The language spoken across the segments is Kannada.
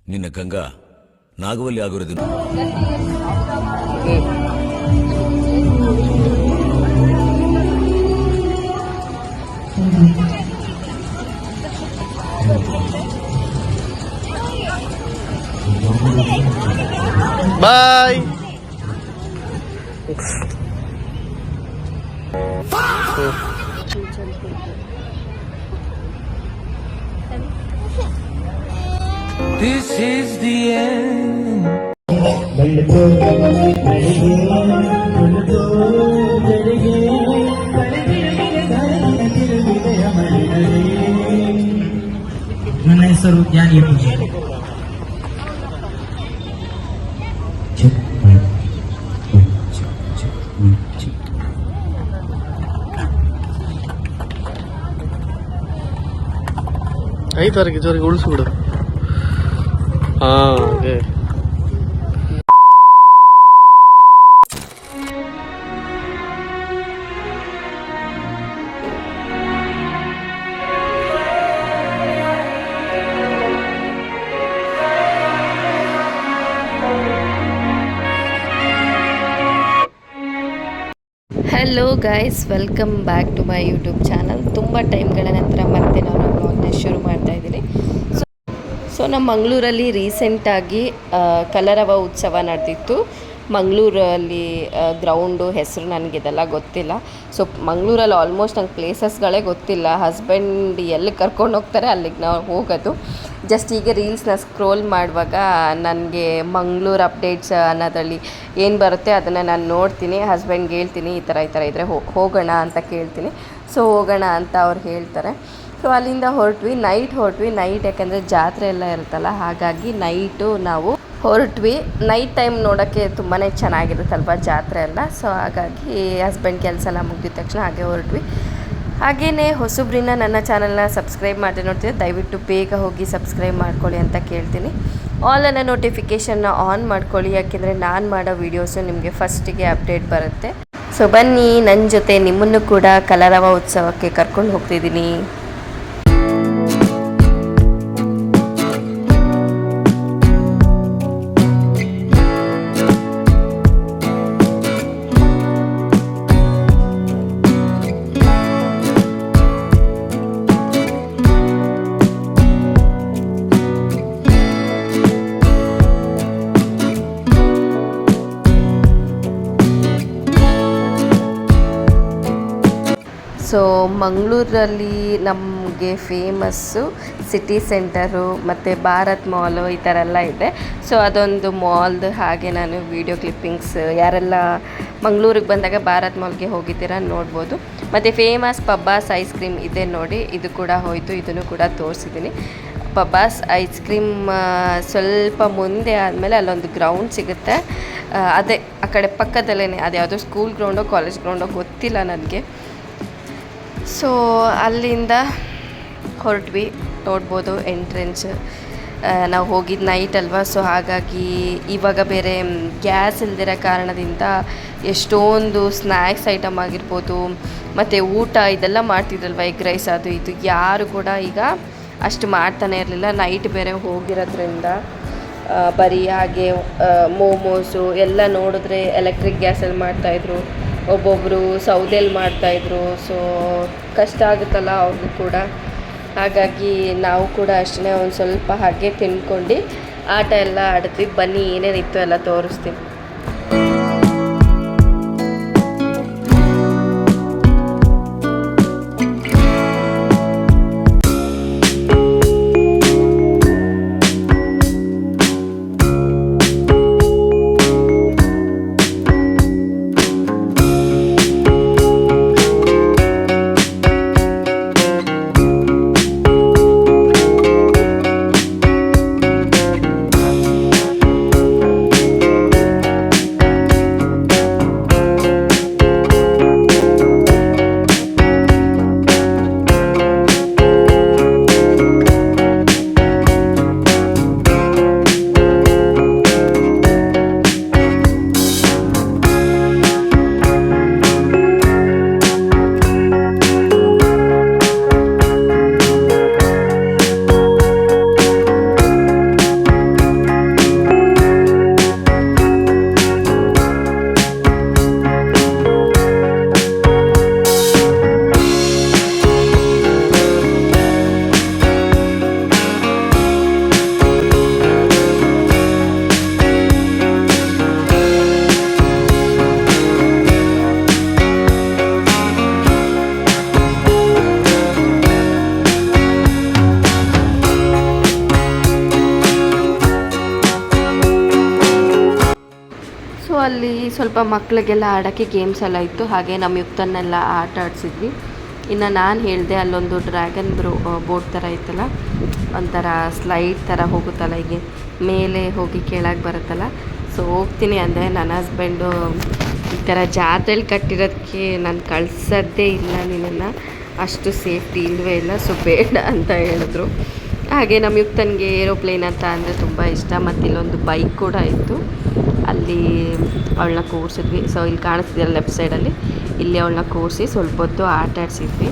ನಿನ್ನ ಗಂಗಾ ನಾಗವಲ್ಲಿ ಆಗಿರೋದು ಬಾಯ್. This is the end. ನನ್ನ ಹೆಸರು ಜ್ಞಾನಿ ಪೂಜಾರಿ. ಐತಾರಿಗೆ ಜೋರಿಗೆ ಉಳಿಸ್ಬಿಡು. ಹಾಗೆ hello guys, welcome back to my YouTube channel. ತುಂಬ ಟೈಮ್ಗಳ ನಂತರ ಮತ್ತೆ ನಾನು ವ್ಲಾಗ್ನ ಶುರು ಮಾಡ್ತಾಯಿದ್ದೀನಿ. ಸೊ ನಮ್ಮ ಮಂಗಳೂರಲ್ಲಿ ರೀಸೆಂಟಾಗಿ ಕಲರವ ಉತ್ಸವ ನಡೆದಿತ್ತು. ಮಂಗಳೂರಲ್ಲಿ ಗ್ರೌಂಡು ಹೆಸರು ನನಗಿದೆಲ್ಲ ಗೊತ್ತಿಲ್ಲ. ಸೊ ಮಂಗಳೂರಲ್ಲಿ ಆಲ್ಮೋಸ್ಟ್ ನಂಗೆ ಪ್ಲೇಸಸ್ಗಳೇ ಗೊತ್ತಿಲ್ಲ. ಹಸ್ಬೆಂಡ್ ಎಲ್ಲಿ ಕರ್ಕೊಂಡು ಹೋಗ್ತಾರೆ ಅಲ್ಲಿಗೆ ನಾವು ಹೋಗೋದು. ಜಸ್ಟ್ ಈಗ ರೀಲ್ಸ್ನ ಸ್ಕ್ರೋಲ್ ಮಾಡುವಾಗ ನನಗೆ ಮಂಗಳೂರು ಅಪ್ಡೇಟ್ಸ್ ಅನ್ನೋದ್ರಲ್ಲಿ ಏನು ಬರುತ್ತೆ ಅದನ್ನು ನಾನು ನೋಡ್ತೀನಿ. ಹಸ್ಬೆಂಡ್ಗೆ ಹೇಳ್ತೀನಿ ಈ ಥರ ಇದ್ದರೆ ಹೋಗೋಣ ಅಂತ ಕೇಳ್ತೀನಿ. ಸೊ ಹೋಗೋಣ ಅಂತ ಅವ್ರು ಹೇಳ್ತಾರೆ. ಸೊ ಅಲ್ಲಿಂದ ಹೊರಟ್ವಿ. ನೈಟ್ ಯಾಕಂದರೆ ಜಾತ್ರೆ ಎಲ್ಲ ಇರುತ್ತಲ್ಲ, ಹಾಗಾಗಿ ನೈಟು ನಾವು ಹೊರಟ್ವಿ. ನೈಟ್ ಟೈಮ್ ನೋಡೋಕ್ಕೆ ತುಂಬಾ ಚೆನ್ನಾಗಿರುತ್ತಲ್ವ ಜಾತ್ರೆ ಎಲ್ಲ. ಸೊ ಹಾಗಾಗಿ ಹಸ್ಬೆಂಡ್ ಕೆಲಸ ಎಲ್ಲ ಮುಗಿದ ತಕ್ಷಣ ಹಾಗೆ ಹೊರಟ್ವಿ. ಹಾಗೆಯೇ ಹೊಸಬ್ರಿನ ನನ್ನ ಚಾನಲ್ನ ಸಬ್ಸ್ಕ್ರೈಬ್ ಮಾಡಿ ನೋಡ್ತಿದ್ದೆ, ದಯವಿಟ್ಟು ಬೇಗ ಹೋಗಿ ಸಬ್ಸ್ಕ್ರೈಬ್ ಮಾಡ್ಕೊಳ್ಳಿ ಅಂತ ಕೇಳ್ತೀನಿ. ಆಲ್ ಅನ್ನೋ ನೋಟಿಫಿಕೇಷನ್ನ ಆನ್ ಮಾಡ್ಕೊಳ್ಳಿ, ಯಾಕೆಂದರೆ ನಾನು ಮಾಡೋ ವೀಡಿಯೋಸು ನಿಮಗೆ ಫಸ್ಟಿಗೆ ಅಪ್ಡೇಟ್ ಬರುತ್ತೆ. ಸೊ ಬನ್ನಿ, ನನ್ನ ಜೊತೆ ನಿಮ್ಮನ್ನು ಕೂಡ ಕಲರವ ಉತ್ಸವಕ್ಕೆ ಕರ್ಕೊಂಡು ಹೋಗ್ತಿದ್ದೀನಿ. ಸೊ ಮಂಗಳೂರಲ್ಲಿ ನಮಗೆ ಫೇಮಸ್ಸು ಸಿಟಿ ಸೆಂಟರು ಮತ್ತು ಭಾರತ್ ಮಾಲು ಈ ಥರ ಎಲ್ಲ ಇದೆ. ಸೊ ಅದೊಂದು ಮಾಲ್ದು ಹಾಗೆ ನಾನು ವೀಡಿಯೋ ಕ್ಲಿಪ್ಪಿಂಗ್ಸ್ ಯಾರೆಲ್ಲ ಮಂಗಳೂರಿಗೆ ಬಂದಾಗ ಭಾರತ್ ಮಾಲ್ಗೆ ಹೋಗಿದ್ದೀರಾ ನೋಡ್ಬೋದು. ಮತ್ತು ಫೇಮಸ್ ಪಬ್ಬಾಸ್ ಐಸ್ ಕ್ರೀಮ್ ಇದೆ ನೋಡಿ, ಇದು ಕೂಡ ಹೋಯಿತು, ಇದನ್ನು ಕೂಡ ತೋರಿಸಿದ್ದೀನಿ. ಪಬ್ಬಾಸ್ ಐಸ್ ಕ್ರೀಮ್ ಸ್ವಲ್ಪ ಮುಂದೆ ಆದಮೇಲೆ ಅಲ್ಲೊಂದು ಗ್ರೌಂಡ್ ಸಿಗುತ್ತೆ. ಅದೇ ಆ ಕಡೆ ಪಕ್ಕದಲ್ಲೇ, ಅದು ಯಾವುದೋ ಸ್ಕೂಲ್ ಗ್ರೌಂಡೋ ಕಾಲೇಜ್ ಗ್ರೌಂಡೋ ಗೊತ್ತಿಲ್ಲ ನನಗೆ. ಸೊ ಅಲ್ಲಿಂದ ಹೊರಟ್ವಿ. ನೋಡ್ಬೋದು ಎಂಟ್ರೆನ್ಸ್. ನಾವು ಹೋಗಿದ್ದು ನೈಟ್ ಅಲ್ವಾ, ಸೊ ಹಾಗಾಗಿ ಇವಾಗ ಬೇರೆ ಗ್ಯಾಸ್ ಇಲ್ದಿರೋ ಕಾರಣದಿಂದ ಎಷ್ಟೊಂದು ಸ್ನ್ಯಾಕ್ಸ್ ಐಟಮ್ ಆಗಿರ್ಬೋದು ಮತ್ತು ಊಟ ಇದೆಲ್ಲ ಮಾಡ್ತಿದ್ರಲ್ವ, ಎಗ್ ರೈಸ್ ಅದು ಇದು, ಯಾರು ಕೂಡ ಈಗ ಅಷ್ಟು ಮಾಡ್ತಾನೆ ಇರಲಿಲ್ಲ. ನೈಟ್ ಬೇರೆ ಹೋಗಿರೋದ್ರಿಂದ ಬರೀ ಹಾಗೆ ಮೋಮೋಸು ಎಲ್ಲ ನೋಡಿದ್ರೆ ಎಲೆಕ್ಟ್ರಿಕ್ ಗ್ಯಾಸಲ್ಲಿ ಮಾಡ್ತಾಯಿದ್ರು, ಒಬ್ಬೊಬ್ಬರು ಸೌದೆಯಲ್ಲಿ ಮಾಡ್ತಾಯಿದ್ರು. ಸೊ ಕಷ್ಟ ಆಗುತ್ತಲ್ಲ ಅವ್ರಿಗೂ ಕೂಡ. ಹಾಗಾಗಿ ನಾವು ಕೂಡ ಅಷ್ಟೇ ಒಂದು ಸ್ವಲ್ಪ ಹಾಗೆ ತಿನ್ಕೊಂಡು ಆಟ ಎಲ್ಲ ಆಡಿದ್ವಿ. ಬನ್ನಿ ಏನೇನಿತ್ತು ಎಲ್ಲ ತೋರಿಸ್ತೀನಿ. ಸ್ವಲ್ಪ ಮಕ್ಕಳಿಗೆಲ್ಲ ಆಡೋಕ್ಕೆ ಗೇಮ್ಸ್ ಎಲ್ಲ ಇತ್ತು. ಹಾಗೆ ನಮ್ಮ ಯುಕ್ತನ್ನೆಲ್ಲ ಆಟ ಆಡಿಸಿದ್ವಿ. ಇನ್ನು ನಾನು ಹೇಳಿದೆ ಅಲ್ಲೊಂದು ಡ್ರ್ಯಾಗನ್ ಬೋಟ್ ಥರ ಇತ್ತಲ್ಲ, ಒಂಥರ ಸ್ಲೈಡ್ ಥರ ಹೋಗುತ್ತಲ್ಲ, ಹೀಗೆ ಮೇಲೆ ಹೋಗಿ ಕೆಳಗೆ ಬರುತ್ತಲ್ಲ. ಸೊ ಹೋಗ್ತೀನಿ ಅಂದೆ. ನನ್ನ ಹಸ್ಬೆಂಡು ಈ ಥರ ಜಾತ್ರೆಯಲ್ಲಿ ಕಟ್ಟಿರೋದಕ್ಕೆ ನಾನು ಕಳ್ಸೋದೇ ಇಲ್ಲ, ನಿನ್ನನ್ನು ಅಷ್ಟು ಸೇಫ್ಟಿ ಇಲ್ಲವೇ ಇಲ್ಲ, ಸೊ ಬೇಡ ಅಂತ ಹೇಳಿದ್ರು. ಹಾಗೆ ನಮ್ಮ ಯುಕ್ತನಿಗೆ ಏರೋಪ್ಲೇನ್ ಅಂತ ಅಂದರೆ ತುಂಬ ಇಷ್ಟ. ಮತ್ತು ಇಲ್ಲೊಂದು ಬೈಕ್ ಕೂಡ ಇತ್ತು, ಅಲ್ಲಿ ಅವಳನ್ನ ಕೂರಿಸಿದ್ವಿ. ಸೊ ಇಲ್ಲಿ ಕಾಣಿಸ್ತಿದ್ದಲ್ಲ ಲೆಫ್ಟ್ ಸೈಡಲ್ಲಿ, ಇಲ್ಲಿ ಅವಳನ್ನ ಕೂರಿಸಿ ಸ್ವಲ್ಪ ಹೊತ್ತು ಆಟ ಆಡಿಸಿದ್ವಿ.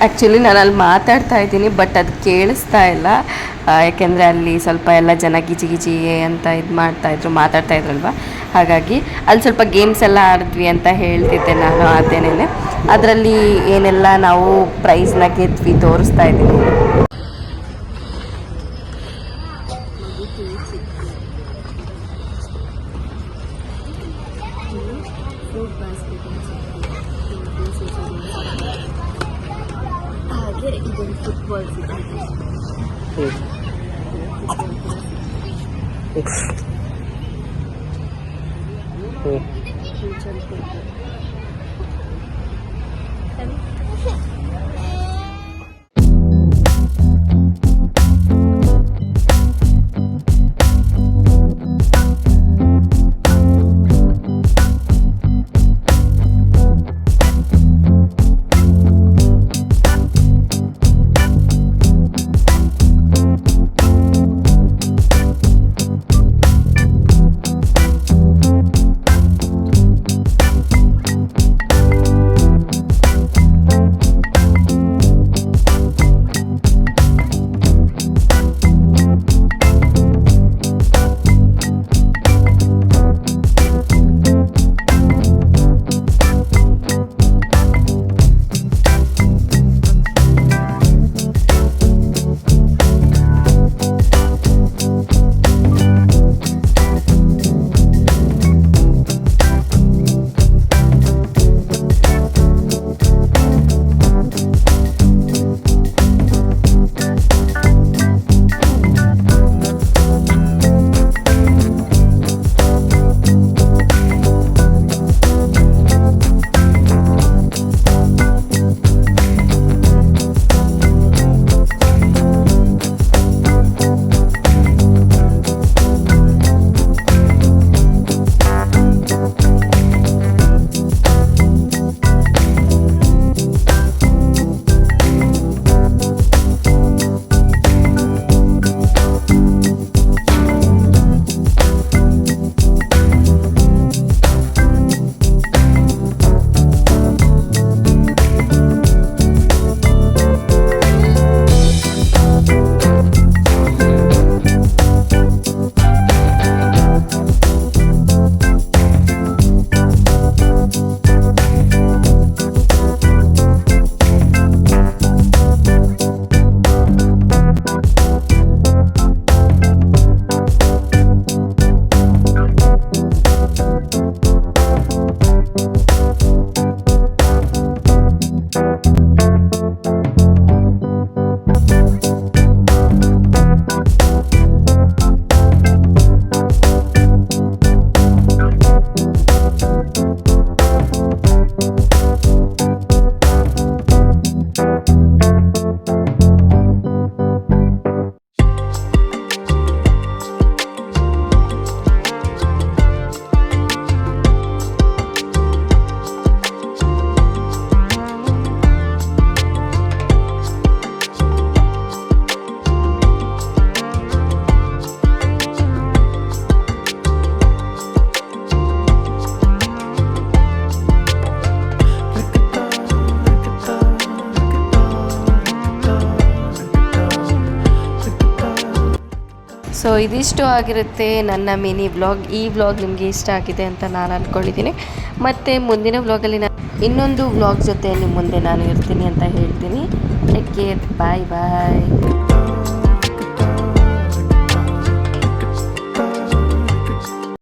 ಆ್ಯಕ್ಚುಲಿ ನಾನು ಅಲ್ಲಿ ಮಾತಾಡ್ತಾ ಇದ್ದೀನಿ, ಬಟ್ ಅದು ಕೇಳಿಸ್ತಾ ಇಲ್ಲ. ಯಾಕೆಂದರೆ ಅಲ್ಲಿ ಸ್ವಲ್ಪ ಎಲ್ಲ ಜನ ಗಿಜಿ ಗಿಜಿ ಅಂತ ಇದು ಮಾಡ್ತಾಯಿದ್ರು, ಮಾತಾಡ್ತಾ ಇದ್ರಲ್ವ. ಹಾಗಾಗಿ ಅಲ್ಲಿ ಸ್ವಲ್ಪ ಗೇಮ್ಸ್ ಎಲ್ಲ ಆಡಿದ್ವಿ ಅಂತ ಹೇಳ್ತಿದ್ದೆ ನಾನು. ಅದೇನೇ ಅದರಲ್ಲಿ ಏನೆಲ್ಲ ನಾವು ಪ್ರೈಸ್ನ ಗೆದ್ವಿ ತೋರಿಸ್ತಾ ಇದ್ದೀನಿ. ಹಾಗೆ ಇದೊಂದು ಫುಟ್ಬಾಲ್ ಸೊ ಇದಿಷ್ಟು ಆಗಿರುತ್ತೆ ನನ್ನ ಮಿನಿ ವ್ಲಾಗ್. ಈ ವ್ಲಾಗ್ ನಿಮಗೆ ಇಷ್ಟ ಆಗಿದೆ ಅಂತ ನಾನು ಅಂದ್ಕೊಂಡಿದ್ದೀನಿ. ಮತ್ತು ಮುಂದಿನ ವ್ಲಾಗಲ್ಲಿ ನಾನು ಇನ್ನೊಂದು ವ್ಲಾಗ್ ಜೊತೆ ನಿಮ್ಮ ಮುಂದೆ ನಾನು ಇರ್ತೀನಿ ಅಂತ ಹೇಳ್ತೀನಿ. ಟೇಕ್ ಕೇರ್, ಬಾಯ್ ಬಾಯ್.